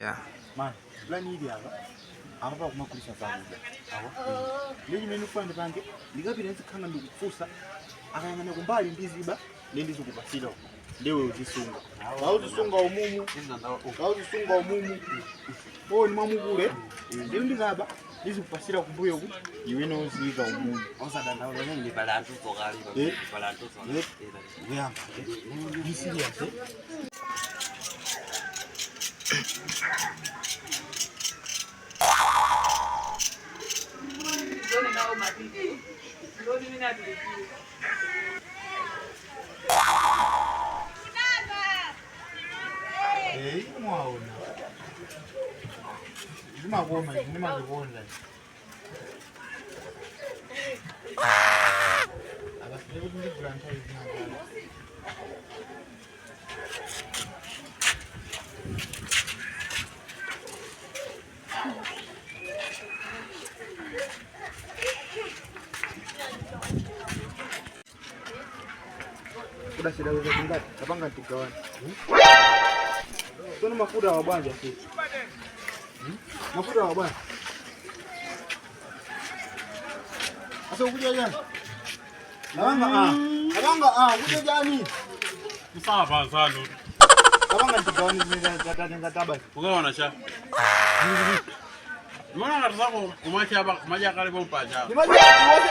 Yeah. Man, plan hivi hapa. Hapa kumakulisha zangu. Hawa. Leo nimefanya bange. Ligapi nzi kana ndikufusa. Akayangana kumbali ndiziba nendizo kupasira. Leo uzisunga. Uzisunga umumu. Uzisunga umumu. Oh ni mamukule. Leo ndizaba ndizikupasira kumbuyo ku. Iwe no uziga umumu. Osadanda olone ni balantu tokali balantu tokali. Uyamba. Ni serious. Mwaona. Zima goma, zima goma. Abasi leo ndi planta hizi na. Udah sudah bisa tinggal, apa enggak tukawan? Tuh mafuta wa bwanja sisi. Mafuta wa bwanja. Asa ukuja jana. Abanga ukuja jani. Msaba sana. Abanga tukawan ni tabas. Ukaona cha. Mbona nataka kumacha hapa maji karibu mpacha. Ni maji wote.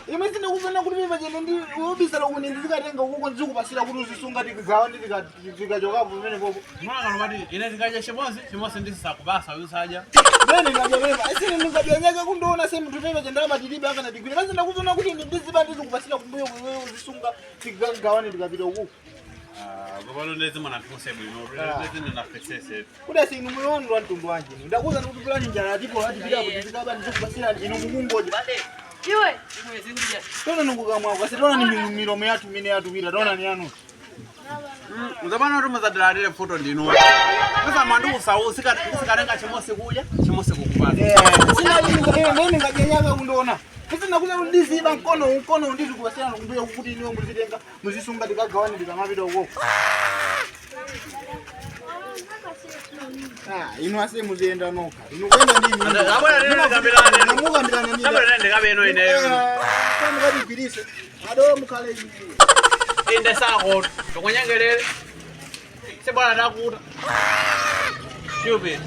Imesina kufanya kuti maji ndi ubisala kuti ndizikatenga uko nzuku pasira kuti uzisunga tigawa ndikajoka pamene popo. Mbona kalobati ine tikaje chimosi ndisisa kubasa usaja. Bene ngajebeba. Asini ndikajanyaka kundoona semu tupeme jendala matilibe anga na digwira. Basi ndakuzona kuti ndiziba ndizikupasira kumbuyo wewe uzisunga tigawa ndikapita uko. Babalo ndezi mwana kusebe no ndezi na pesese. Kuda sinu muyondo wantundu wanje. Ndakuza kuti plan njala tipo hadi bila kutizikaba ndizikupasira ino mukungoje. Iwe singuja. Tona nungukamwa kwa sitona ni milomo yatu mine yatu bila tona ni yanu. Uzabana ruma za dalile photo ndino. Sasa mandu usau sikarenga chimose kuja, chimose kukubana. Sina nini ngajenyaga kundona. Sasa nakuza ndiziba mkono ndizi kubasira kumbuyo kuti niwe mulitenga muzisunga tikagawani ndikamapita uko. Ino ase muzienda noka. Ino kwenda nini? Ngabona nini ngabelane? Ngabona nini? Ngabona nini ngabeno ine. Kama ngadi bilise. Ado mukale hivi. Inde sako tokonyangelele. Sebona nakuta. Stupid.